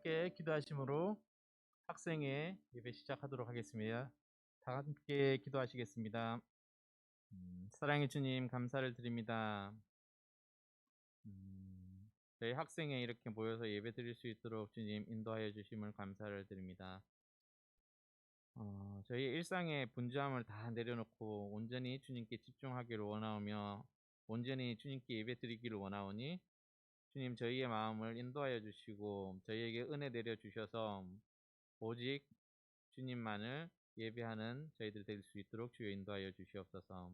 함께 기도하심으로 학생의 예배 시작하도록 하겠습니다. 다 함께 기도하시겠습니다. 사랑의 주님 감사를 드립니다. 저희 학생에 이렇게 모여서 예배 드릴 수 있도록 주님 인도하여 주심을 감사를 드립니다. 저희 일상의 분주함을 다 내려놓고 온전히 주님께 집중하기를 원하오며 온전히 주님께 예배 드리기를 원하오니 주님 저희의 마음을 인도하여 주시고 저희에게 은혜 내려 주셔서 오직 주님만을 예배하는 저희들 될 수 있도록 주여 인도하여 주시옵소서.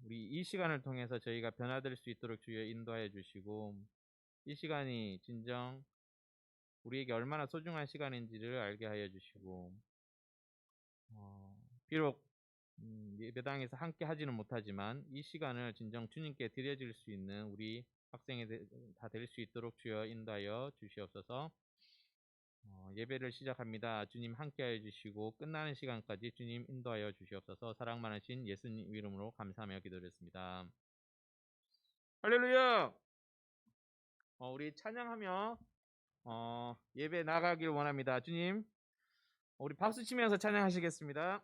우리 이 시간을 통해서 저희가 변화될 수 있도록 주여 인도하여 주시고 이 시간이 진정 우리에게 얼마나 소중한 시간인지를 알게 하여 주시고 비록 예배당에서 함께 하지는 못하지만 이 시간을 진정 주님께 드려질 수 있는 우리 학생이 다 될 수 있도록 주여 인도하여 주시옵소서. 예배를 시작합니다. 주님 함께하여 주시고 끝나는 시간까지 주님 인도하여 주시옵소서. 사랑 많으신 예수님 이름으로 감사하며 기도드렸습니다. 할렐루야. 우리 찬양하며 예배 나가길 원합니다. 주님 우리 박수 치면서 찬양하시겠습니다.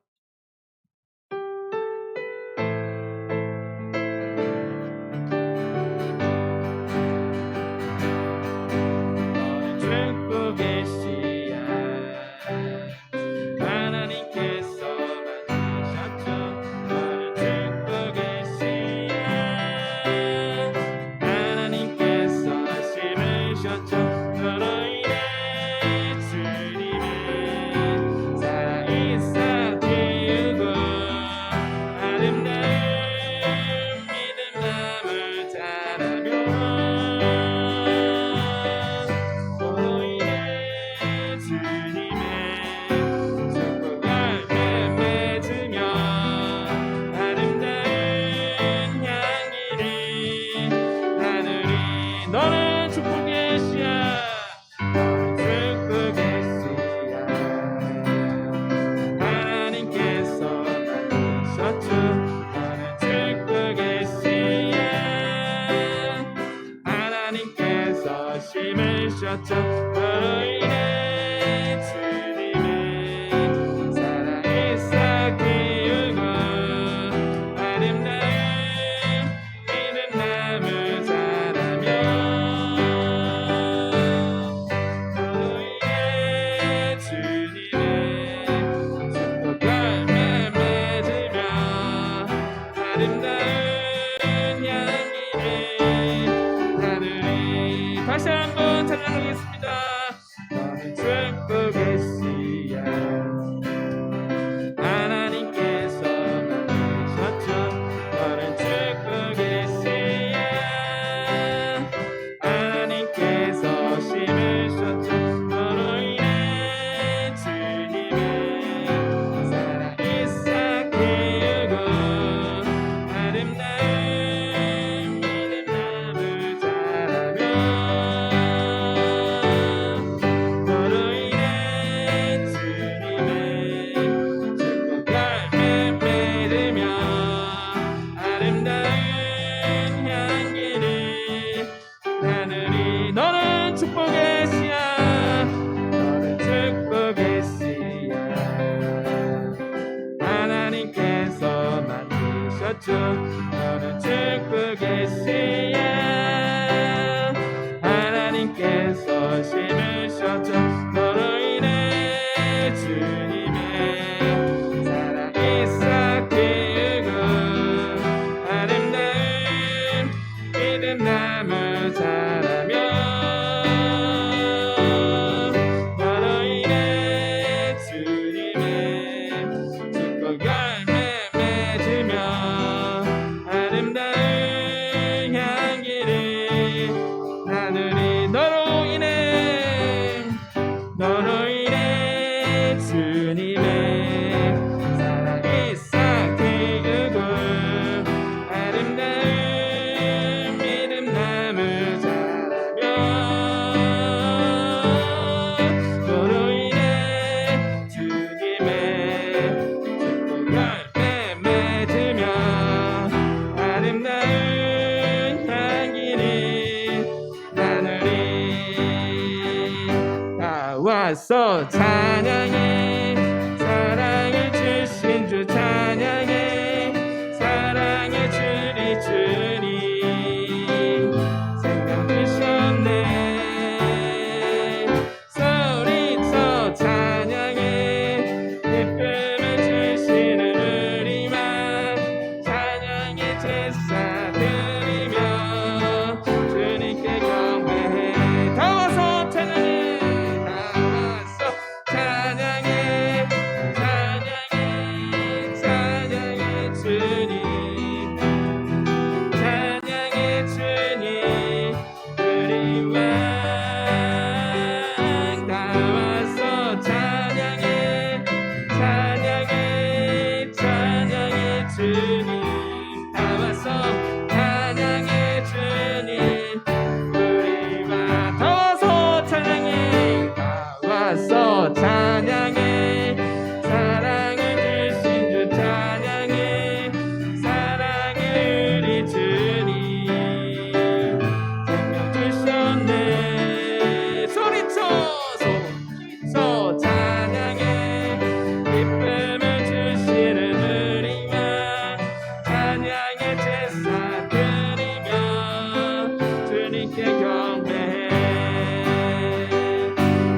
다시 한번 찬양하겠습니다. 너는 듣고 계시야 하나님께서 만드셨죠. 너는 듣고 계시야 하나님께서 심으셨죠. 너로 인해 주님의 살아있어 키우고 아름다운 믿음나무 자라며 너는 축복의 씨야 하나님께서 심으셨죠. 너로 인해 주님의 살아있어 키우고 아름다운 믿음나무 자라며 너로 인해 주님의 축복 열매 맺으며 아름다운 향기를 하늘이 너로 인해 주님의 사랑이 싹 키우고 아름다운 믿음나무 자라며 너로 인해 주님의 축복 열매 맺으며 아름다운 향기를 하늘이 찬양해 사랑을 주신 주 찬양해 사랑의 주리 주님 생명 주셨네 소리쳐 찬양해 기쁨을 주시는 우리만 찬양의 제사 드리며 주님께 경배해 다 와서 찬양해 다 와서 찬양해 찬양해 찬양해 주님 찬양해 주님 우리 왕 다 와서 찬양해 찬양해 찬양해 주님 다 와서 찬양해 주님 우리 왕 다 와서 찬양해 다 와서 찬양해 사랑을 주신 주 찬양해 사랑의 우리 주님 생명 주셨네 소리쳐 찬양해 기쁨을 주시는 우리와 찬양의 제사 드리며 주님께 경배해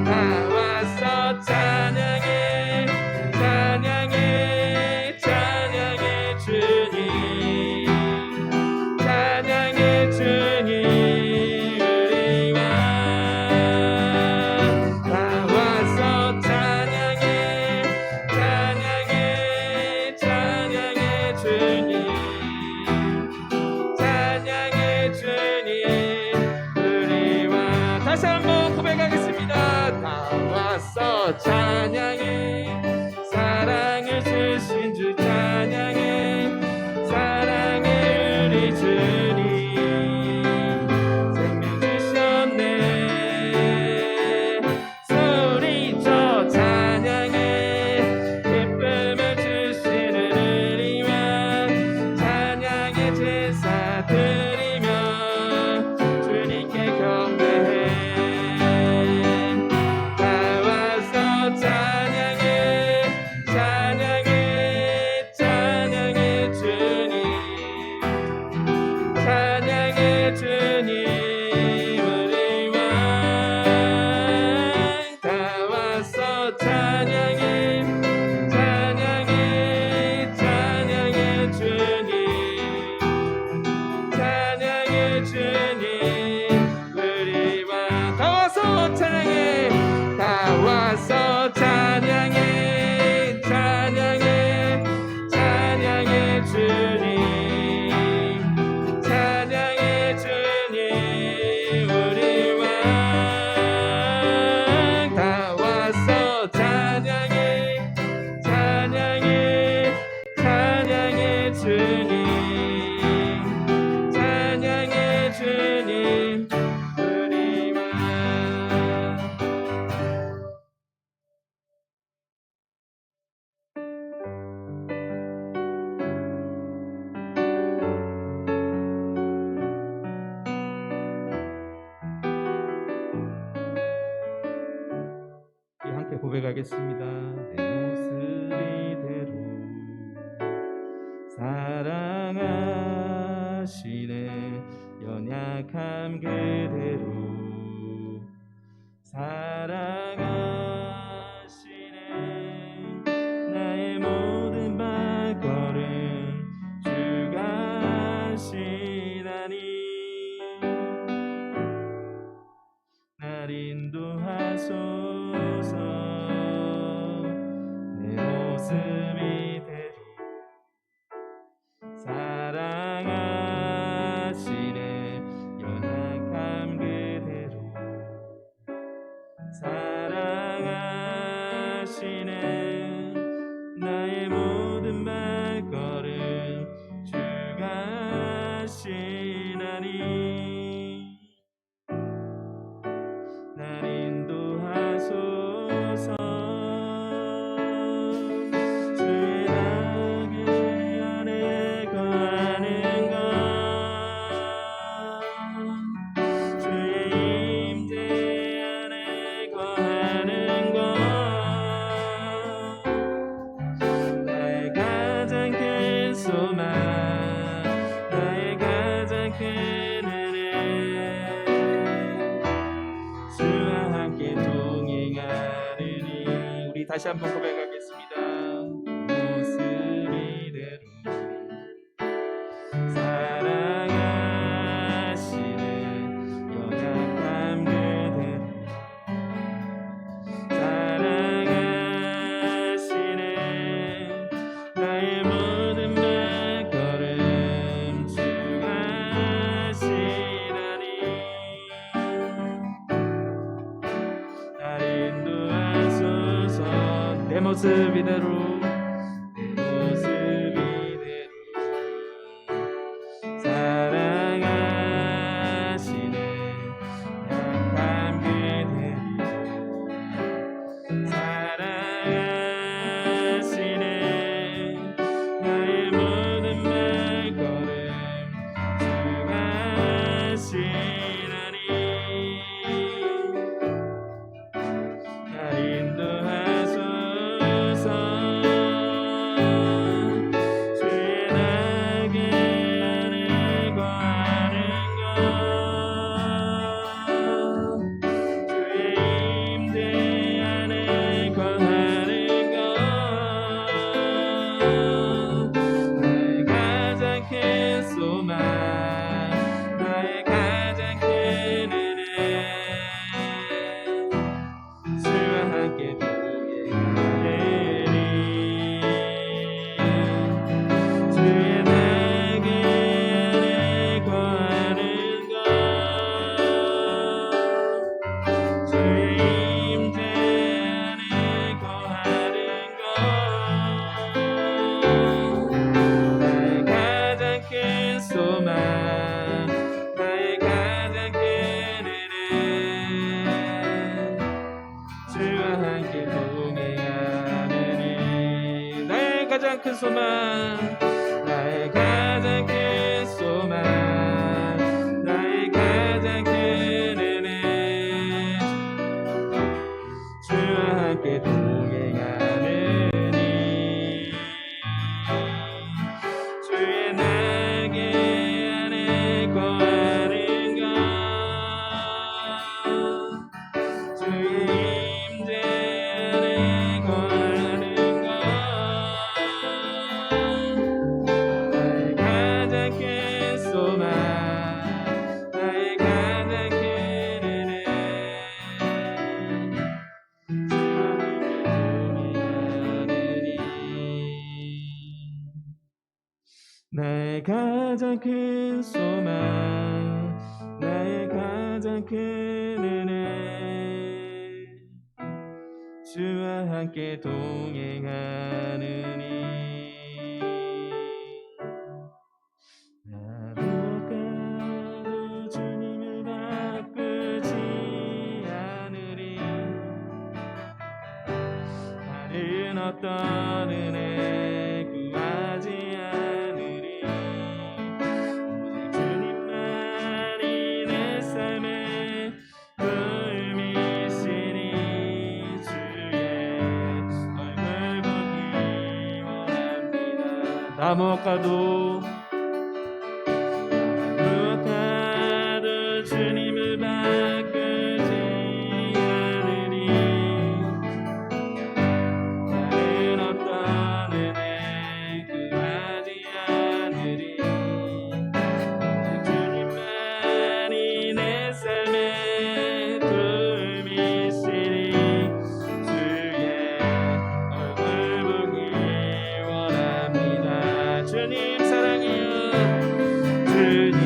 다 와서 찬양해 찬양해 찬양해 주님 찬양해 주님 우리 왕 다 와서 찬양해 찬양해 찬양해 주님 찬양해 주님 우리 왕 다시 한번 고백하겠습니다 다 와서 찬양해 사랑을 주신 주 찬양해 사랑의 우리 주님 생명 주셨네 소리쳐 찬양해 기쁨을 주시는 우리와 찬양의 제사 드리며 주님께 경배해 다 와서 찬양해 찬양해 찬양해 주님 찬양해 주님 우리 왕 다 와서 찬양해 찬양해 찬양해 주님 찬양해 주님 우리 왕 다 와서 찬양해 다 와서 찬양해 찬양해 찬양해 주님 찬양해 주님 우리 왕 다 와서 찬양해 찬양해 찬양해 주님 찬양해 주님 우리 왕 함께 고백하겠습니다. 내 모습 이대로 사랑하시네 연약함 그대로 사랑하시네 나의 모든 발걸음 주가 하시나니 날 인도하소서 내 모습 이대로 사랑하시네 연약함 그대로 사랑하시네 나의 모든 발걸음 주가 하시나니 날 인도하소서 주 다시 한번 고백하겠습니다. 모습 이대로 사랑하시는 연약함 그대로 사랑하시는 나의 모든 발걸음 주하시다니 날 인도하소서 내 모습 이대로 내 모습 이대로 사랑하시는 약함 그대로 사랑하시는 나의 모든 발걸음 주하시나니 날 인도하소서 주의 날개 안에 거하는 것 주의 임대 안에 거하는 것 나의 가장 큰 소망 나의 가장 큰 은혜 주와 함께 동행하리니 주의 날개 안에 거하는 것 주의 임재 안에 거하는 것 나의 가장 큰 소망 나의 가장 큰 은혜 주와 함께 동행하느니 나의 가장 큰 소망 나의 가장 큰 소망 나의 가장 큰 은혜 주와 함께 동행하느니 주의 날개 안에 거하는 것 주의 임재 안에 거하는 것 나의 가장 큰 소망 나의 가장 큰 은혜 주와 함께 동행하느니 나의 가장 큰 소망 나의 가장 큰 은혜 주와 함께 동행하느니 나도 가도 주님을 바꾸지 않으리 다른 어떤 은혜 구하지 않으리 오직 주님만이 내 삶의 도움이시니 주의 얼굴 보기 원합니다 나못 가도 주님을 바꾸지 않으리 다른 어떤 은혜 구하지 않으리 주님만이 내 삶의 도움이시니 주의 얼굴 보기 원합니다 주님 사랑해요 주님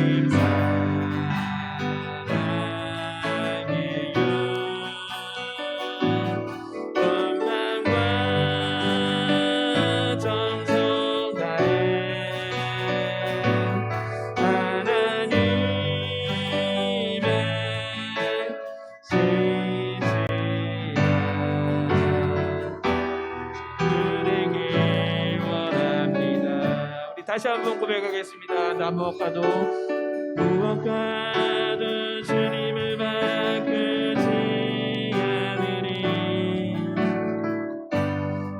다시 한번 고백하겠습니다. 나 무엇과도 주님을 바꾸지 않으리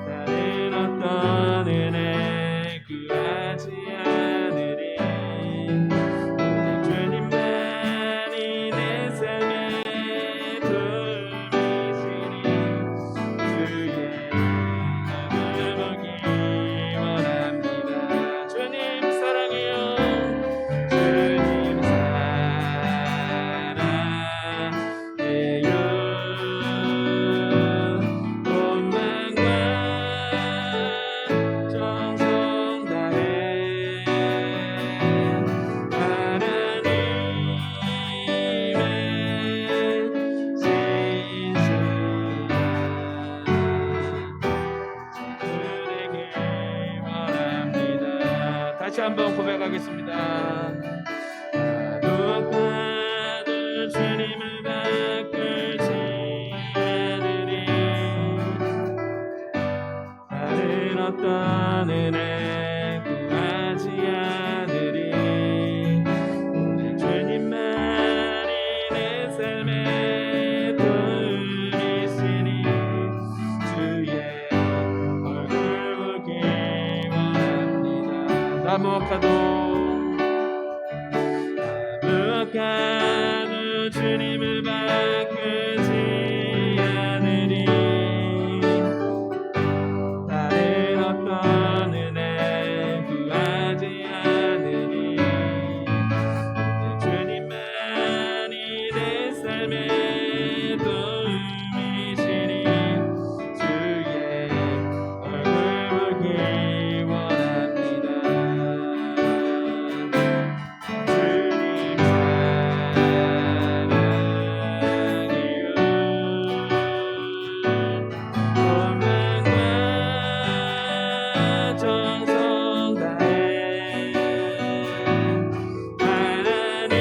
다른 어떤 은혜 구하지 않으리 오직 주님만이 내 삶의 도움이시니 주의 같이 한번 고백하겠습니다. 나도 주님을 바꾸지 않으리. 다른 어떤 은혜 구하지 않으리. 오직 주님만이 내 삶의 도움이시니 주의 얼굴 보기 원합니다. 나무악가도 주님을 바꾸지 않으리. 다른 어떤 은혜 구하지 않으리. 오직 주님만이 내 삶의 도움이시니 주의 얼굴 보기 원합니다. 주님 사랑이요 정성 다해 하나님의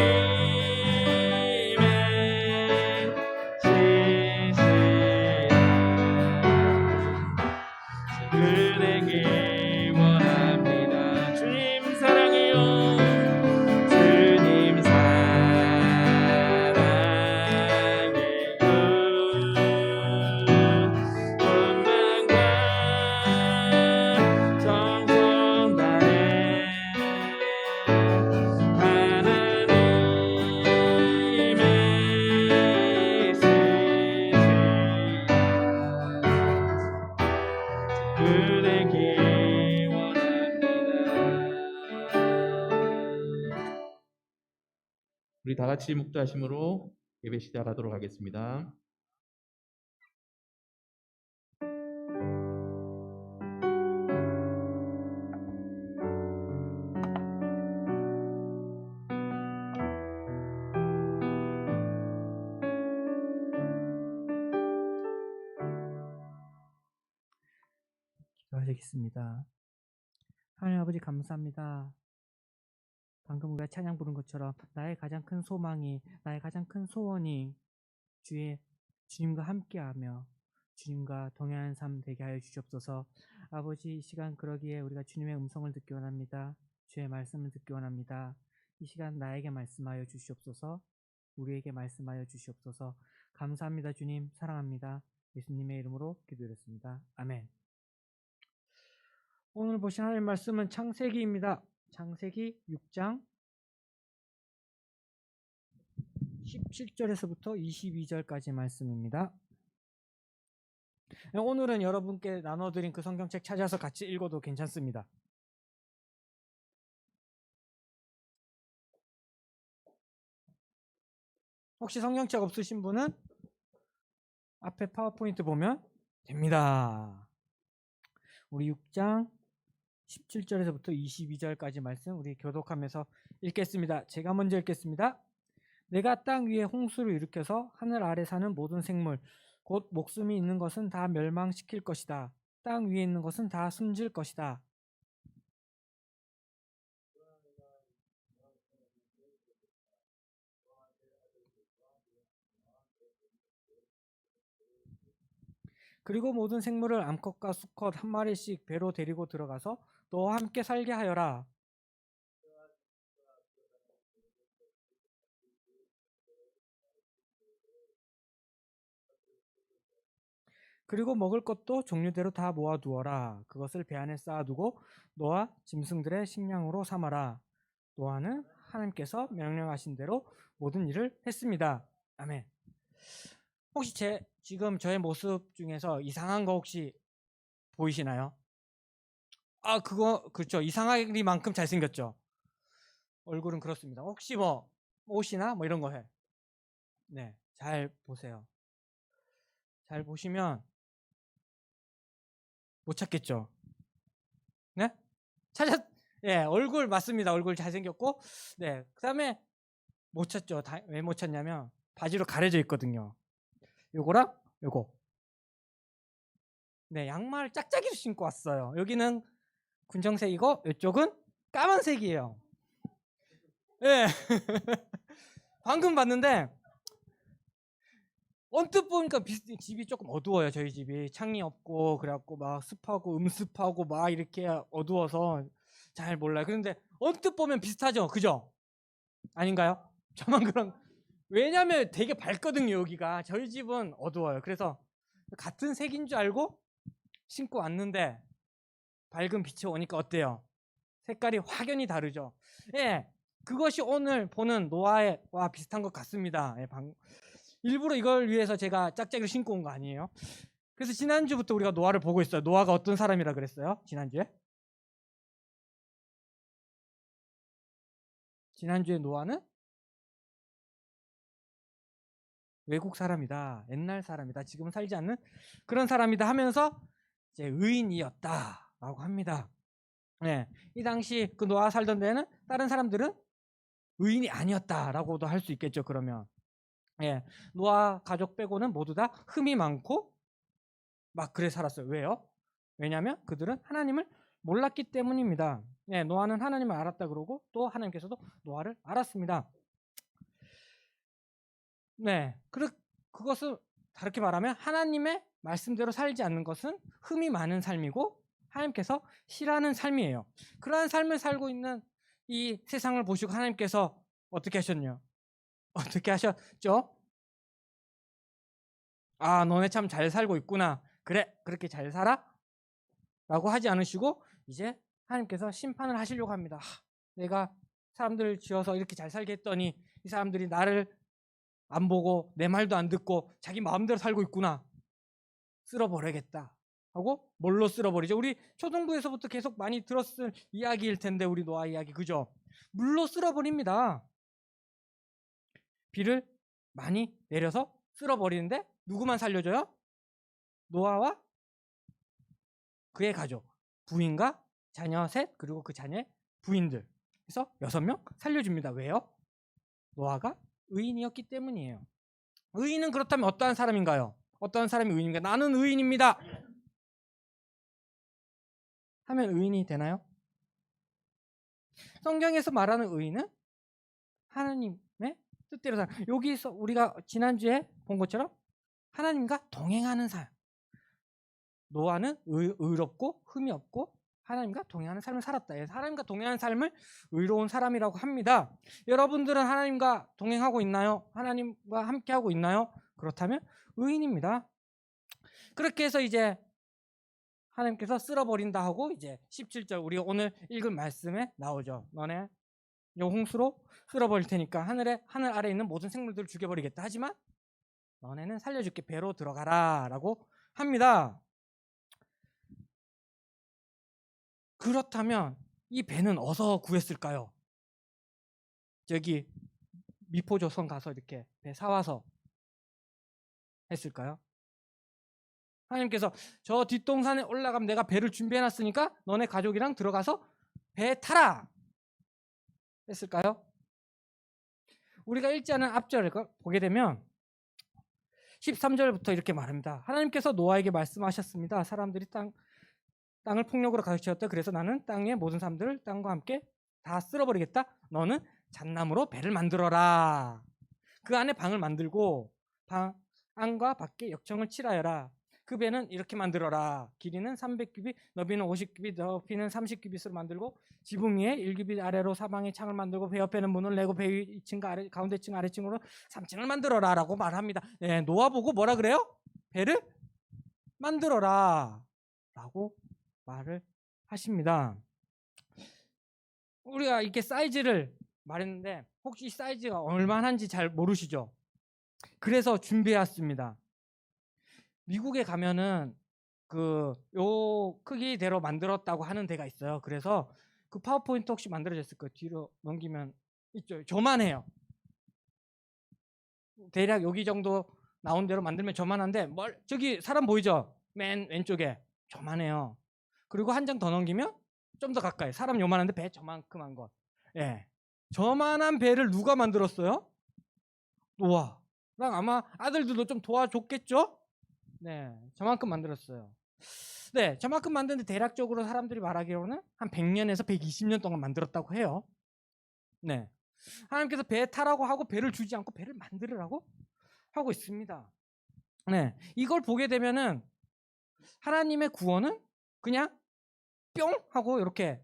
신실한 그대기 원합니다. 주님 사랑해요. 주님 사랑해요. 원망과 정성 다해 하나님의 신실한 그대기 원합니다. 우리 다 같이 묵도하심으로 예배 시작하도록 하겠습니다. 기도하시겠습니다. 하나님 아버지 감사합니다. 방금 우리가 찬양 부른 것처럼 나의 가장 큰 소망이, 나의 가장 큰 소원이 주님과 함께하며 주님과 동행하는 삶 되게 하여 주시옵소서. 아버지, 이 시간 그러기에 우리가 주님의 음성을 듣기 원합니다. 주의 말씀을 듣기 원합니다. 이 시간 나에게 말씀하여 주시옵소서. 우리에게 말씀하여 주시옵소서. 감사합니다. 주님 사랑합니다. 예수님의 이름으로 기도드렸습니다. 아멘. 오늘 보신 하나님 말씀은 창세기입니다. 창세기 6장 17절에서부터 22절까지 말씀입니다. 오늘은 여러분께 나눠드린 그 성경책 찾아서 같이 읽어도 괜찮습니다. 혹시 성경책 없으신 분은 앞에 파워포인트 보면 됩니다. 우리 6장 17절에서부터 22절까지 말씀 우리 교독하면서 읽겠습니다. 제가 먼저 읽겠습니다. 내가 땅 위에 홍수를 일으켜서 하늘 아래 사는 모든 생물 곧 목숨이 있는 것은 다 멸망시킬 것이다. 땅 위에 있는 것은 다 숨질 것이다. 그리고 모든 생물을 암컷과 수컷 한 마리씩 배로 데리고 들어가서 너와 함께 살게 하여라. 그리고 먹을 것도 종류대로 다 모아두어라. 그것을 배 안에 쌓아두고 너와 짐승들의 식량으로 삼아라. 노아는 하나님께서 명령하신 대로 모든 일을 했습니다. 아멘. 혹시 지금 저의 모습 중에서 이상한 거 혹시 보이시나요? 그렇죠. 이상하리만큼 잘생겼죠. 얼굴은 그렇습니다. 혹시 뭐 옷이나 뭐 이런 거 해. 네, 잘 보세요. 잘 보시면 못 찾겠죠. 네? 얼굴 맞습니다. 얼굴 잘생겼고, 네. 그다음에 못 찾죠. 왜 못 찾냐면 바지로 가려져 있거든요. 요거랑 요거. 네, 양말 짝짝이로 신고 왔어요. 여기는 군정색이고 이쪽은 까만색이에요. 예. 방금 봤는데 언뜻 보니까 집이 조금 어두워요. 저희 집이 창이 없고 그래갖고 막 습하고 음습하고 막 이렇게 어두워서 잘 몰라요. 그런데 언뜻 보면 비슷하죠, 그죠? 아닌가요? 저만 그런. 왜냐면 되게 밝거든요. 여기가 저희 집은 어두워요. 그래서 같은 색인 줄 알고 신고 왔는데 밝은 빛이 오니까 어때요? 색깔이 확연히 다르죠. 예, 그것이 오늘 보는 노아와 비슷한 것 같습니다. 예, 일부러 이걸 위해서 제가 짝짝이를 신고 온 거 아니에요. 그래서 지난주부터 우리가 노아를 보고 있어요. 노아가 어떤 사람이라 그랬어요? 지난주에 노아는 외국 사람이다, 옛날 사람이다, 지금 살지 않는 그런 사람이다 하면서 이제 의인이었다라고 합니다. 네, 이 당시 그 노아 살던 데는 다른 사람들은 의인이 아니었다라고도 할 수 있겠죠. 그러면 예, 노아 가족 빼고는 모두 다 흠이 많고 막 그래 살았어요. 왜요? 왜냐하면 그들은 하나님을 몰랐기 때문입니다. 예, 노아는 하나님을 알았다 그러고 또 하나님께서도 노아를 알았습니다. 네, 그것은 다르게 말하면 하나님의 말씀대로 살지 않는 것은 흠이 많은 삶이고 하나님께서 싫어하는 삶이에요. 그러한 삶을 살고 있는 이 세상을 보시고 하나님께서 어떻게 하셨냐? 어떻게 하셨죠? 아, 너네 참 잘 살고 있구나. 그래, 그렇게 잘 살아? 라고 하지 않으시고 이제 하나님께서 심판을 하시려고 합니다. 내가 사람들 지어서 이렇게 잘 살게 했더니 이 사람들이 나를 안 보고 내 말도 안 듣고 자기 마음대로 살고 있구나. 쓸어버려야겠다 하고 뭘로 쓸어버리죠? 우리 초등부에서부터 계속 많이 들었을 이야기일 텐데 우리 노아 이야기, 그죠? 물로 쓸어버립니다. 비를 많이 내려서 쓸어버리는데 누구만 살려줘요? 노아와 그의 가족, 부인과 자녀 셋, 그리고 그 자녀의 부인들, 그래서 6명 살려줍니다. 왜요? 노아가 의인이었기 때문이에요. 의인은 그렇다면 어떠한 사람인가요? 어떠한 사람이 의인인가? 나는 의인입니다 하면 의인이 되나요? 성경에서 말하는 의인은 하나님의 뜻대로 살. 여기서 우리가 지난주에 본 것처럼 하나님과 동행하는 삶. 노아는 의롭고 흠이 없고 하나님과 동행하는 삶을 살았다. 하나님과 동행하는 삶을 의로운 사람이라고 합니다. 여러분들은 하나님과 동행하고 있나요? 하나님과 함께하고 있나요? 그렇다면 의인입니다. 그렇게 해서 이제 하나님께서 쓸어버린다 하고 이제 17절 우리가 오늘 읽은 말씀에 나오죠. 너네 홍수로 쓸어버릴 테니까 하늘 아래에 있는 모든 생물들을 죽여버리겠다. 하지만 너네는 살려줄게, 배로 들어가라 라고 합니다. 그렇다면 이 배는 어디서 구했을까요? 저기 미포조선 가서 이렇게 배 사와서 했을까요? 하나님께서 저 뒷동산에 올라가면 내가 배를 준비해놨으니까 너네 가족이랑 들어가서 배 타라 했을까요? 우리가 읽지 않은 앞절을 보게 되면 13절부터 이렇게 말합니다. 하나님께서 노아에게 말씀하셨습니다. 사람들이 땅을 폭력으로 가득 채웠다. 그래서 나는 땅의 모든 사람들을 땅과 함께 다 쓸어버리겠다. 너는 잣나무로 배를 만들어라. 그 안에 방을 만들고 방 안과 밖에 역청을 칠하여라. 그 배는 이렇게 만들어라. 길이는 300규빗, 너비는 50규빗, 높이는 30규빗으로 만들고 지붕 위에 1규빗 아래로 사방에 창을 만들고 배 옆에는 문을 내고 배 위 2층과 가운데층 아래층으로 3층을 만들어라 라고 말합니다. 예, 노아 보고 뭐라 그래요? 배를 만들어라 라고 말을 하십니다. 우리가 이렇게 사이즈를 말했는데 혹시 사이즈가 얼마나인지 잘 모르시죠? 그래서 준비해왔습니다. 미국에 가면은 요 크기대로 만들었다고 하는 데가 있어요. 그래서 그 파워포인트 혹시 만들어졌을 거예요. 뒤로 넘기면 있죠. 저만해요. 대략 여기 정도 나온 대로 만들면 저만한데 저기 사람 보이죠? 맨 왼쪽에 저만해요. 그리고 한 장 더 넘기면 좀 더 가까이. 사람 요만한데 배 저만큼한 것. 예, 저만한 배를 누가 만들었어요? 노아랑 아마 아들들도 좀 도와줬겠죠? 네, 저만큼 만들었어요. 네, 저만큼 만드는데 대략적으로 사람들이 말하기로는 한 100년에서 120년 동안 만들었다고 해요. 네, 하나님께서 배 타라고 하고 배를 주지 않고 배를 만들으라고 하고 있습니다. 네, 이걸 보게 되면은 하나님의 구원은 그냥 뿅 하고 이렇게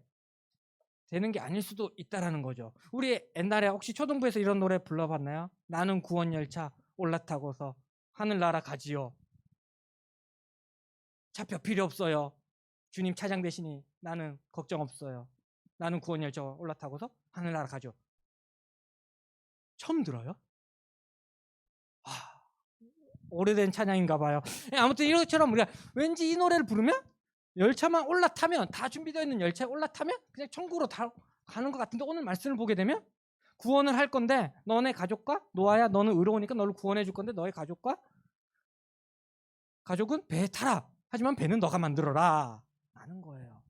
되는 게 아닐 수도 있다라는 거죠. 우리 옛날에 혹시 초등부에서 이런 노래 불러봤나요? 나는 구원 열차 올라타고서 하늘나라 가지요. 차표 필요 없어요. 주님 차장 대신이 나는 걱정 없어요. 나는 구원 열차 올라타고서 하늘나라 가죠. 처음 들어요? 아, 오래된 찬양인가 봐요. 아무튼 이것처럼 우리가 왠지 이 노래를 부르면 열차만 올라타면, 다 준비되어 있는 열차에 올라타면 그냥 천국으로 다 가는 것 같은데, 오늘 말씀을 보게 되면 구원을 할 건데 너네 가족과, 노아야 너는 의로우니까 너를 구원해 줄 건데 너의 가족은 배에 타라. 하지만 배는 너가 만들어라 라는 거예요.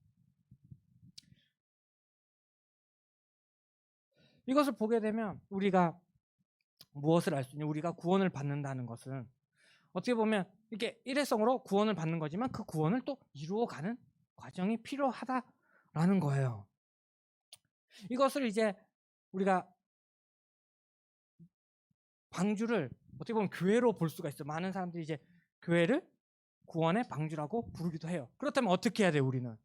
이것을 보게 되면 우리가 무엇을 알 수 있냐? 우리가 구원을 받는다는 것은 어떻게 보면 이렇게 일회성으로 구원을 받는 거지만 그 구원을 또 이루어가는 과정이 필요하다라는 거예요. 이것을 이제 우리가 방주를 어떻게 보면 교회로 볼 수가 있어요. 많은 사람들이 이제 교회를 구원의 방주라고 부르기도 해요. 그렇다면 어떻게 해야 돼요? 우리는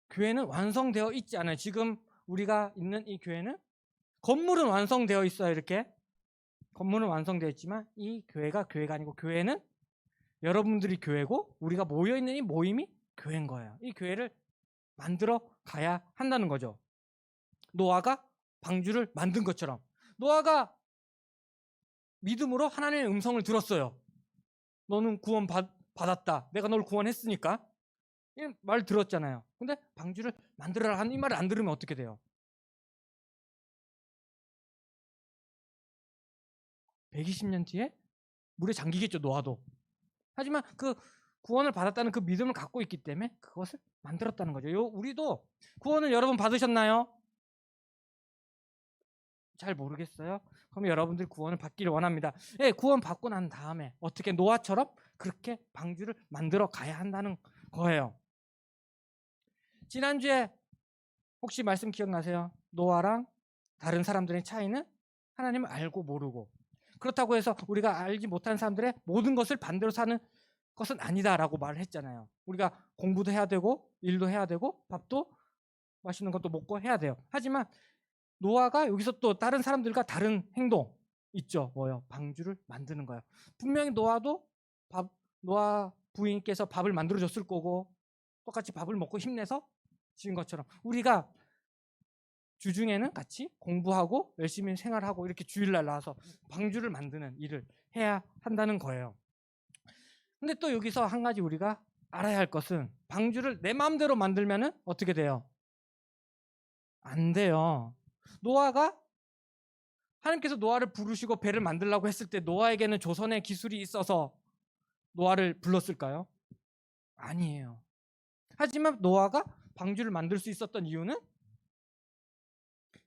교회는 완성되어 있지 않아요. 지금 우리가 있는 이 교회는 건물은 완성되어 있어요. 이렇게 건물은 완성되어 있지만 이 교회가 아니고, 교회는 여러분들이 교회고 우리가 모여있는 이 모임이 교회인 거예요. 이 교회를 만들어 가야 한다는 거죠. 노아가 방주를 만든 것처럼 노아가 믿음으로 하나님의 음성을 들었어요. 너는 구원 받았다. 내가 널 구원했으니까. 이 말 들었잖아요. 근데 방주를 만들어라 하는 이 말을 안 들으면 어떻게 돼요? 120년 뒤에 물에 잠기겠죠, 노아도. 하지만 그 구원을 받았다는 그 믿음을 갖고 있기 때문에 그것을 만들었다는 거죠. 우리도 구원을 여러분 받으셨나요? 잘 모르겠어요. 그럼 여러분들 구원을 받기를 원합니다. 예, 구원 받고 난 다음에 어떻게 노아처럼 그렇게 방주를 만들어 가야 한다는 거예요. 지난주에 혹시 말씀 기억나세요? 노아랑 다른 사람들의 차이는 하나님을 알고 모르고, 그렇다고 해서 우리가 알지 못한 사람들의 모든 것을 반대로 사는 것은 아니다라고 말을 했잖아요. 우리가 공부도 해야 되고 일도 해야 되고 밥도 맛있는 것도 먹고 해야 돼요. 하지만 노아가 여기서 또 다른 사람들과 다른 행동 있죠. 뭐요? 방주를 만드는 거예요. 분명히 노아도 노아 부인께서 밥을 만들어 줬을 거고 똑같이 밥을 먹고 힘내서 지은 것처럼 우리가 주중에는 같이 공부하고 열심히 생활하고 이렇게 주일날 나와서 방주를 만드는 일을 해야 한다는 거예요. 근데 또 여기서 한 가지 우리가 알아야 할 것은, 방주를 내 마음대로 만들면은 어떻게 돼요? 안 돼요. 노아가 하나님께서 노아를 부르시고 배를 만들라고 했을 때 노아에게는 조선의 기술이 있어서 노아를 불렀을까요? 아니에요. 하지만 노아가 방주를 만들 수 있었던 이유는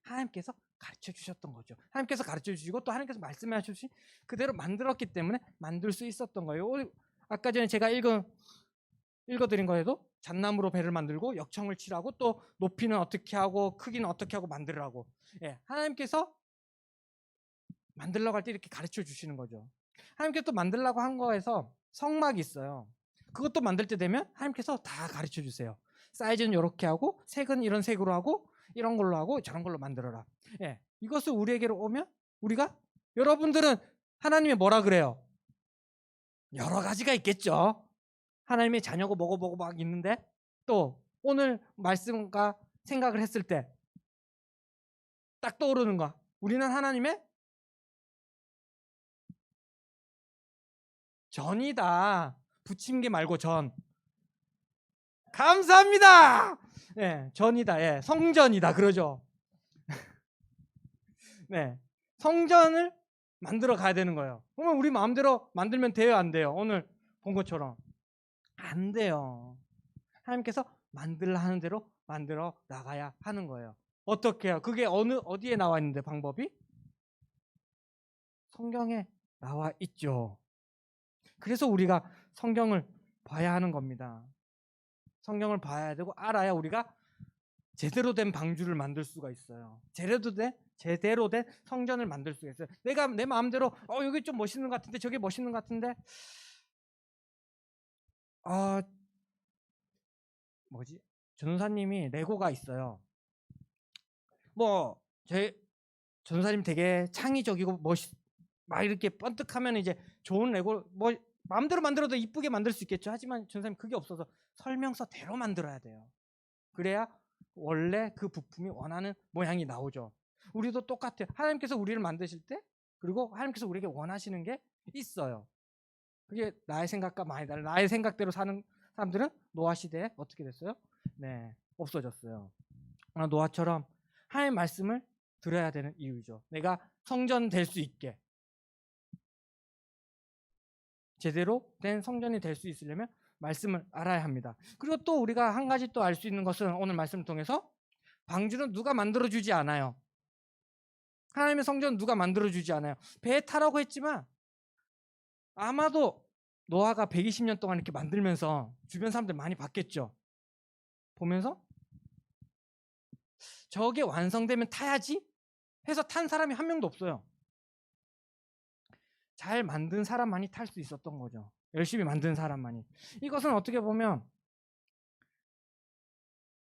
하나님께서 가르쳐 주셨던 거죠. 하나님께서 가르쳐 주시고 또 하나님께서 말씀해 주신 그대로 만들었기 때문에 만들 수 있었던 거예요. 아까 전에 제가 읽어드린 거에도 잣나무로 배를 만들고 역청을 칠하고 또 높이는 어떻게 하고 크기는 어떻게 하고 만들라고, 예, 하나님께서 만들려고 할 때 이렇게 가르쳐 주시는 거죠. 하나님께서 또 만들라고 한 거에서 성막이 있어요. 그것도 만들 때 되면 하나님께서 다 가르쳐 주세요. 사이즈는 이렇게 하고 색은 이런 색으로 하고 이런 걸로 하고 저런 걸로 만들어라. 예, 이것을 우리에게로 오면 우리가, 여러분들은 하나님이 뭐라 그래요? 여러 가지가 있겠죠. 하나님의 자녀고 뭐고 막 있는데, 또 오늘 말씀과 생각을 했을 때 딱 떠오르는 거, 우리는 하나님의 전이다. 부침개 말고 전. 감사합니다. 예, 전이다. 예, 성전이다. 그러죠. 네, 성전을 만들어 가야 되는 거예요. 그러면 우리 마음대로 만들면 돼요, 안 돼요? 오늘 본 것처럼 안 돼요. 하나님께서 만들라 하는 대로 만들어 나가야 하는 거예요. 어떻게 해요? 그게 어디에 나와 있는데, 방법이? 성경에 나와 있죠. 그래서 우리가 성경을 봐야 하는 겁니다. 성경을 봐야 되고 알아야 우리가 제대로 된 방주를 만들 수가 있어요. 제대로 된 성전을 만들 수가 있어요. 내가 내 마음대로 여기 좀 멋있는 것 같은데 저게 멋있는 것 같은데 전도사님이 레고가 있어요. 제 전도사님 되게 창의적이고 막 이렇게 번뜩하면 이제 좋은 레고 마음대로 만들어도 이쁘게 만들 수 있겠죠. 하지만 전도사님 그게 없어서 설명서대로 만들어야 돼요. 그래야 원래 그 부품이 원하는 모양이 나오죠. 우리도 똑같아요. 하나님께서 우리를 만드실 때 그리고 하나님께서 우리에게 원하시는 게 있어요. 그게 나의 생각과 많이 달라. 나의 생각대로 사는 사람들은 노아 시대에 어떻게 됐어요? 네, 없어졌어요. 노아처럼 하나님의 말씀을 들어야 되는 이유죠. 내가 성전 될 수 있게 제대로 된 성전이 될 수 있으려면 말씀을 알아야 합니다. 그리고 또 우리가 한 가지 또 알 수 있는 것은 오늘 말씀을 통해서 방주는 누가 만들어주지 않아요. 하나님의 성전은 누가 만들어주지 않아요. 배에 타라고 했지만 아마도 노아가 120년 동안 이렇게 만들면서 주변 사람들 많이 봤겠죠. 보면서 저게 완성되면 타야지 해서 탄 사람이 한 명도 없어요. 잘 만든 사람만이 탈 수 있었던 거죠. 열심히 만든 사람만이. 이것은 어떻게 보면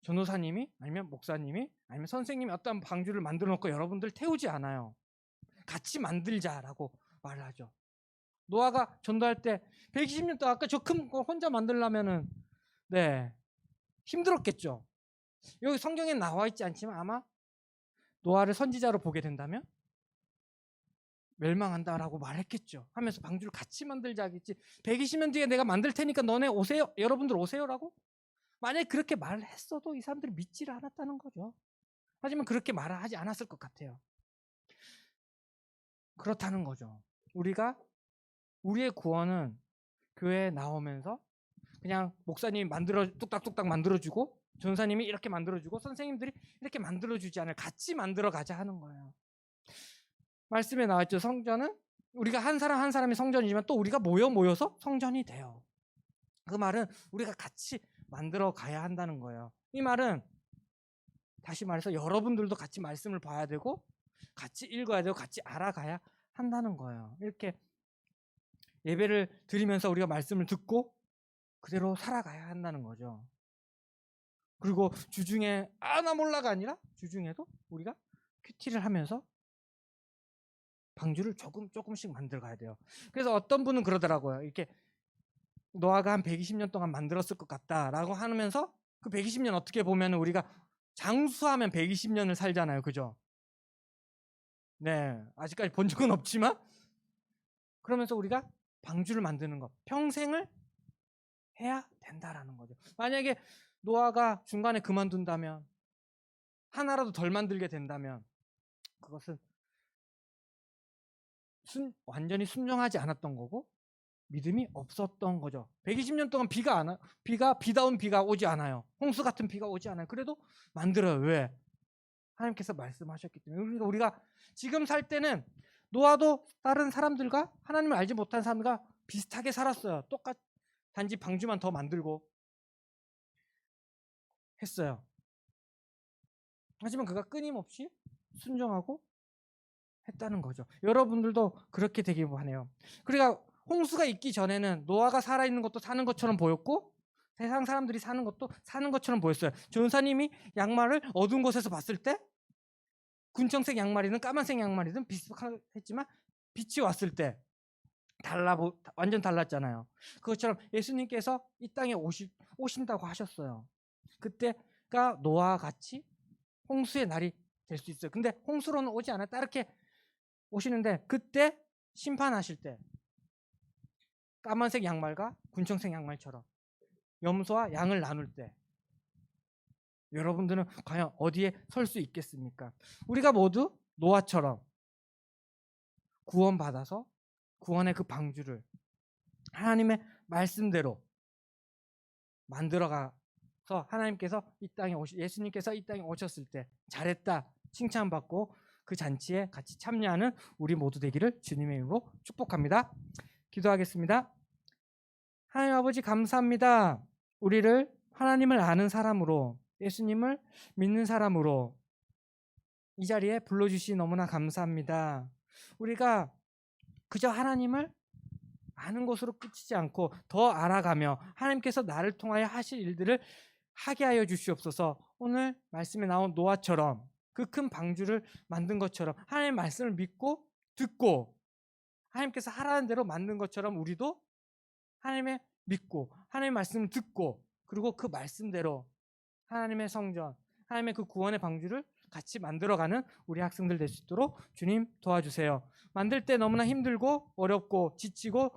전도사님이 아니면 목사님이 아니면 선생님이 어떤 방주를 만들어 놓고 여러분들 태우지 않아요. 같이 만들자라고 말을 하죠. 노아가 전도할 때 120년 동안 아까 저 큰 거 혼자 만들려면은 힘들었겠죠. 여기 성경에 나와 있지 않지만 아마 노아를 선지자로 보게 된다면 멸망한다라고 말했겠죠. 하면서 방주를 같이 만들자 하겠지. 120년 뒤에 내가 만들 테니까 너네 오세요. 여러분들 오세요라고? 만약에 그렇게 말을 했어도 이 사람들이 믿지를 않았다는 거죠. 하지만 그렇게 말을 하지 않았을 것 같아요. 그렇다는 거죠. 우리의 구원은 교회에 나오면서 그냥 목사님이 뚝딱뚝딱 만들어주고 전사님이 이렇게 만들어주고 선생님들이 이렇게 만들어주지 않아요. 같이 만들어가자 하는 거예요. 말씀에 나왔죠. 성전은 우리가 한 사람 한 사람이 성전이지만 또 우리가 모여서 성전이 돼요. 그 말은 우리가 같이 만들어 가야 한다는 거예요. 이 말은 다시 말해서 여러분들도 같이 말씀을 봐야 되고 같이 읽어야 되고 같이 알아가야 한다는 거예요. 이렇게 예배를 드리면서 우리가 말씀을 듣고 그대로 살아가야 한다는 거죠. 그리고 주중에 나 몰라가 아니라 주중에도 우리가 큐티를 하면서 방주를 조금씩 만들어 가야 돼요. 그래서 어떤 분은 그러더라고요. 이렇게 노아가 한 120년 동안 만들었을 것 같다라고 하면서 그 120년 어떻게 보면 우리가 장수하면 120년을 살잖아요. 그죠? 네. 아직까지 본 적은 없지만 그러면서 우리가 방주를 만드는 것 평생을 해야 된다라는 거죠. 만약에 노아가 중간에 그만둔다면 하나라도 덜 만들게 된다면 그것은 완전히 순종하지 않았던 거고 믿음이 없었던 거죠. 120년 동안 비다운 비가 오지 않아요. 홍수 같은 비가 오지 않아요. 그래도 만들어요. 왜? 하나님께서 말씀하셨기 때문에. 그러니까 우리가 지금 살 때는 노아도 다른 사람들과 하나님을 알지 못한 사람들과 비슷하게 살았어요. 단지 방주만 더 만들고 했어요. 하지만 그가 끊임없이 순종하고 했다는 거죠. 여러분들도 그렇게 되길 바라네요. 그러니까 홍수가 있기 전에는 노아가 살아있는 것도 사는 것처럼 보였고 세상 사람들이 사는 것도 사는 것처럼 보였어요. 전사님이 양말을 어두운 곳에서 봤을 때 군청색 양말이든 까만색 양말이든 비슷했지만 빛이 왔을 때 완전 달랐잖아요. 그것처럼 예수님께서 이 땅에 오신다고 하셨어요. 그때가 노아와 같이 홍수의 날이 될 수 있어요. 근데 홍수로는 오지 않아요. 따르게 오시는데 그때 심판하실 때 까만색 양말과 군청색 양말처럼 염소와 양을 나눌 때 여러분들은 과연 어디에 설 수 있겠습니까? 우리가 모두 노아처럼 구원받아서 구원의 그 방주를 하나님의 말씀대로 만들어가서 하나님께서 예수님께서 이 땅에 오셨을 때 잘했다 칭찬받고 그 잔치에 같이 참여하는 우리 모두 되기를 주님의 이름으로 축복합니다. 기도하겠습니다. 하나님 아버지 감사합니다. 우리를 하나님을 아는 사람으로, 예수님을 믿는 사람으로 이 자리에 불러주시니 너무나 감사합니다. 우리가 그저 하나님을 아는 것으로 끝이지 않고 더 알아가며 하나님께서 나를 통하여 하실 일들을 하게 하여 주시옵소서. 오늘 말씀에 나온 노아처럼 그 큰 방주를 만든 것처럼 하나님의 말씀을 믿고 듣고 하나님께서 하라는 대로 만든 것처럼 우리도 하나님의 믿고 하나님의 말씀을 듣고 그리고 그 말씀대로 하나님의 성전, 하나님의 그 구원의 방주를 같이 만들어가는 우리 학생들 될 수 있도록 주님 도와주세요. 만들 때 너무나 힘들고 어렵고 지치고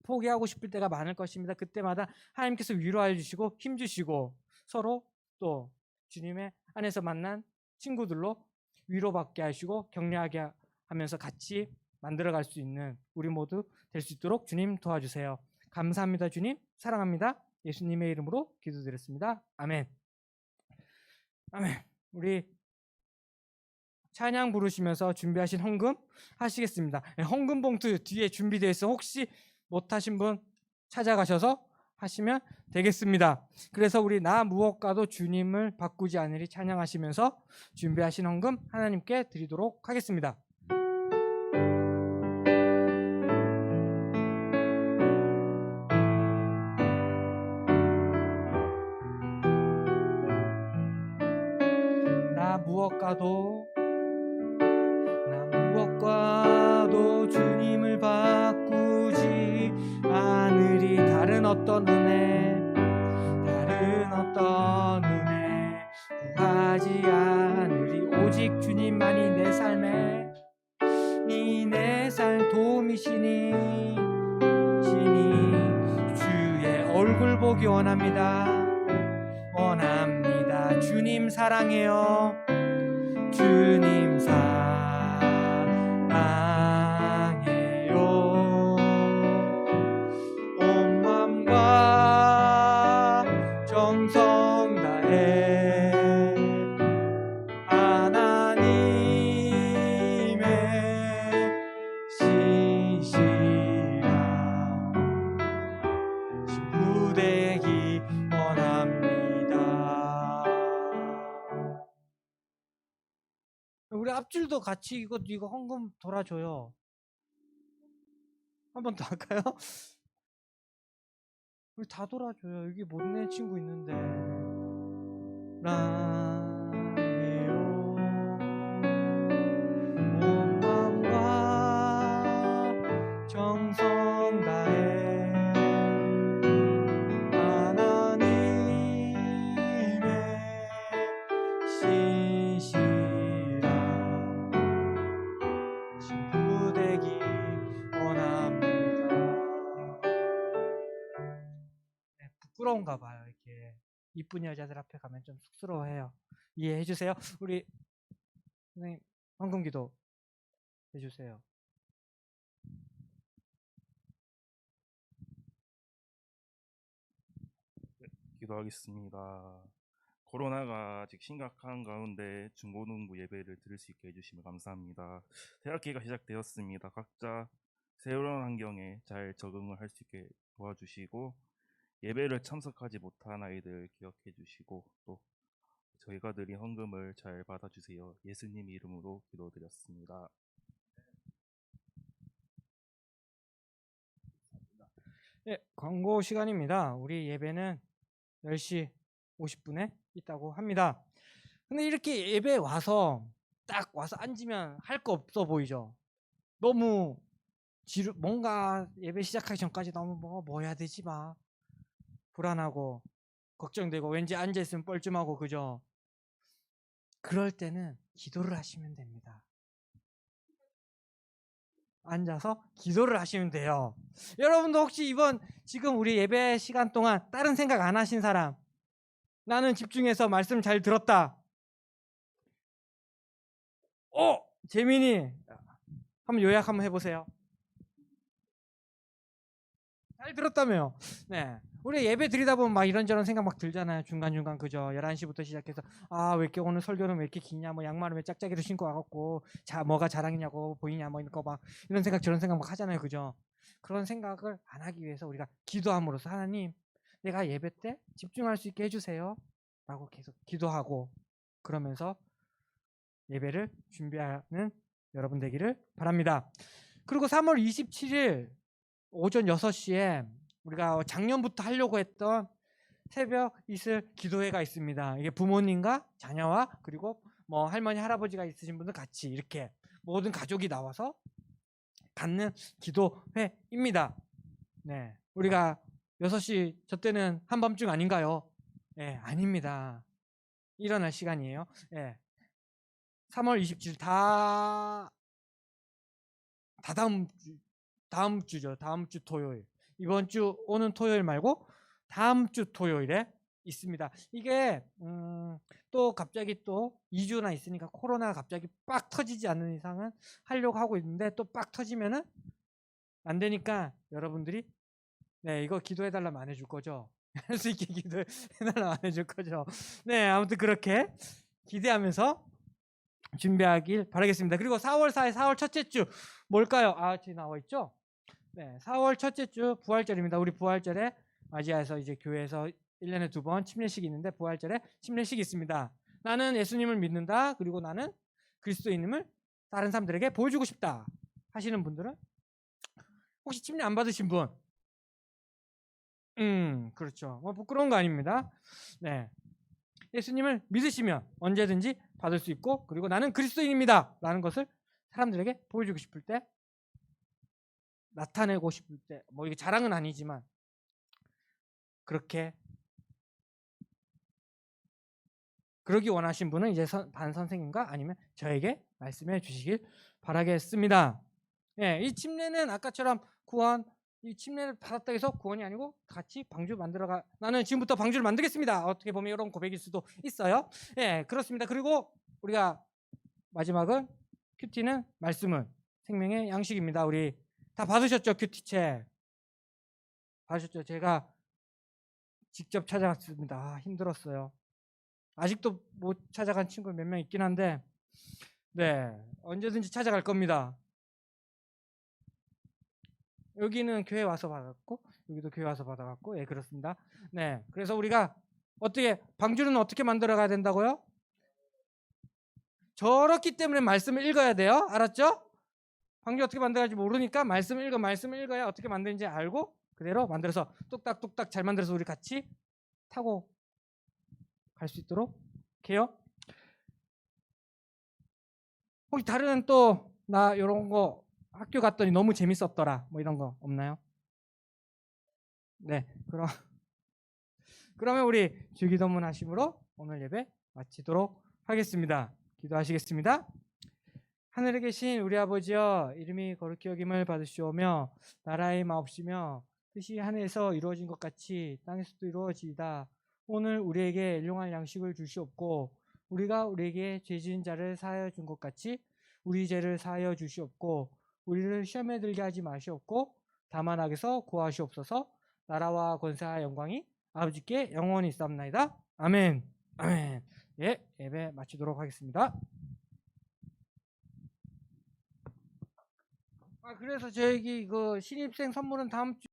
포기하고 싶을 때가 많을 것입니다. 그때마다 하나님께서 위로하여 주시고 힘 주시고 서로 또 주님의 안에서 만난 친구들로 위로받게 하시고 격려하게 하면서 같이 만들어갈 수 있는 우리 모두 될 수 있도록 주님 도와주세요. 감사합니다. 주님 사랑합니다. 예수님의 이름으로 기도드렸습니다. 아멘. 아멘. 우리 찬양 부르시면서 준비하신 헌금 하시겠습니다. 헌금 봉투 뒤에 준비되어 있어 혹시 못하신 분 찾아가셔서 하시면 되겠습니다. 그래서 우리 나 무엇과도 주님을 바꾸지 않으리 찬양하시면서 준비하신 헌금 하나님께 드리도록 하겠습니다. 나 무엇과도 주님을 바꾸지 않으리. 다른 어떤 은혜 구하지 않으리. 오직 주님만이 내 삶에 내 살 도움이시니 주의 얼굴 보기 원합니다. 주님 사랑해요. 주님 사랑해요. 온 맘과 정성 다해 하나님의 시시라 친구 되기 원합니다. 우리 앞줄도 같이 이거 헌금 돌아줘요. 한 번 더 할까요? 우리 다 돌아줘요. 여기 못 낸 친구 있는데. 사랑해요. 온 마음과 정성 다해 하나님의 시시라 친구 되기 원합니다. 네, 부끄러운가 봐요. 이렇게 이쁜 여자들 앞에 가면 좀 쑥스러워해요. 이해해 주세요. 우리 선생님 헌금기도 해주세요. 기도하겠습니다. 코로나가 아직 심각한 가운데 중고등부 예배를 드릴 수 있게 해주시면 감사합니다. 새학기가 시작되었습니다. 각자 새로운 환경에 잘 적응을 할 수 있게 도와주시고 예배를 참석하지 못한 아이들 기억해 주시고 또 저희가 드린 헌금을 잘 받아주세요. 예수님 이름으로 기도드렸습니다. 네, 광고 시간입니다. 우리 예배는 10시 50분에 있다고 합니다. 근데 이렇게 예배에 와서 딱 와서 앉으면 할 거 없어 보이죠? 너무 뭔가 예배 시작하기 전까지 너무 뭐 해야 되지 막 불안하고 걱정되고 왠지 앉아있으면 뻘쭘하고 그죠? 그럴 때는 기도를 하시면 됩니다. 앉아서 기도를 하시면 돼요. 여러분도 혹시 지금 우리 예배 시간 동안 다른 생각 안 하신 사람, 나는 집중해서 말씀 잘 들었다. 재민이 한번 요약 한번 해보세요. 잘 들었다며요. 네. 우리 예배 드리다 보면 막 이런저런 생각 막 들잖아요. 중간중간 그죠. 11시부터 시작해서 왜 이렇게 오늘 설교는 왜 이렇게 기냐, 뭐 양말을 왜 짝짝이도 신고 와갖고 뭐가 자랑이냐고 보이냐, 뭐 이런 거 막 이런 생각 저런 생각 막 하잖아요. 그죠. 그런 생각을 안 하기 위해서 우리가 기도함으로써 하나님, 내가 예배 때 집중할 수 있게 해주세요 라고 계속 기도하고, 그러면서 예배를 준비하는 여러분 되기를 바랍니다. 그리고 3월 27일 오전 6시에 우리가 작년부터 하려고 했던 새벽 이슬 기도회가 있습니다. 이게 부모님과 자녀와 그리고 뭐 할머니 할아버지가 있으신 분들 같이 이렇게 모든 가족이 나와서 갖는 기도회입니다. 네, 우리가 6시 저 때는 한밤중 아닌가요? 네, 아닙니다. 일어날 시간이에요. 네. 3월 27일 다음 주죠. 다음 주 토요일. 이번 주 오는 토요일 말고 다음 주 토요일에 있습니다. 이게 또 갑자기 또 2주나 있으니까 코로나가 갑자기 빡 터지지 않는 이상은 하려고 하고 있는데, 또 빡 터지면은 안 되니까 여러분들이 네, 이거 기도해 달라면 안 해줄 거죠? 할 수 있게 기도해 달라면 안 해줄 거죠? 네, 아무튼 그렇게 기대하면서 준비하길 바라겠습니다. 그리고 4월 4일 4월 첫째 주 뭘까요? 지금 나와 있죠? 네, 4월 첫째 주 부활절입니다. 우리 부활절에 맞이해서 이제 교회에서 1년에 2번 침례식이 있는데, 부활절에 침례식이 있습니다. 나는 예수님을 믿는다, 그리고 나는 그리스도인임을 다른 사람들에게 보여주고 싶다 하시는 분들은, 혹시 침례 안 받으신 분? 그렇죠. 뭐 부끄러운 거 아닙니다. 네, 예수님을 믿으시면 언제든지 받을 수 있고, 그리고 나는 그리스도인입니다 라는 것을 사람들에게 보여주고 싶을 때, 나타내고 싶을 때, 뭐 이게 자랑은 아니지만 그렇게 그러기 원하신 분은 이제 반 선생님과 아니면 저에게 말씀해 주시길 바라겠습니다. 예, 이 침례는 아까처럼 구원, 이 침례를 받았다 해서 구원이 아니고 같이 방주 만들어가, 나는 지금부터 방주를 만들겠습니다. 어떻게 보면 이런 고백일 수도 있어요. 예, 그렇습니다. 그리고 우리가 마지막은 큐티는 말씀은 생명의 양식입니다. 우리 다 받으셨죠? 큐티책 받으셨죠? 제가 직접 찾아갔습니다. 힘들었어요. 아직도 못 찾아간 친구 몇 명 있긴 한데, 네, 언제든지 찾아갈 겁니다. 여기는 교회 와서 받았고, 여기도 교회 와서 받아갔고, 예, 그렇습니다. 네, 그래서 우리가 어떻게 방주는 어떻게 만들어 가야 된다고요? 저렇기 때문에 말씀을 읽어야 돼요. 알았죠? 방주 어떻게 만들어야지 모르니까 말씀을 읽어야 어떻게 만드는지 알고 그대로 만들어서 뚝딱뚝딱 잘 만들어서 우리 같이 타고 갈 수 있도록 해요. 혹시 다른 또 나 이런 거 학교 갔더니 너무 재밌었더라 뭐 이런 거 없나요? 네, 그러면 우리 주기도문 하심으로 오늘 예배 마치도록 하겠습니다. 기도하시겠습니다. 하늘에 계신 우리 아버지여, 이름이 거룩히 여김을 받으시오며 나라의 마옵시며 뜻이 하늘에서 이루어진 것 같이 땅에서도 이루어지이다. 오늘 우리에게 일용할 양식을 주시옵고, 우리가 우리에게 죄 지은 자를 사하여 준 것 같이 우리 죄를 사하여 주시옵고, 우리를 시험에 들게 하지 마시옵고 다만 악에서 구하시옵소서. 나라와 권세와 영광이 아버지께 영원히 있사옵나이다. 아멘. 아멘. 예, 예배 마치도록 하겠습니다. 그래서 저희 신입생 선물은 다음 주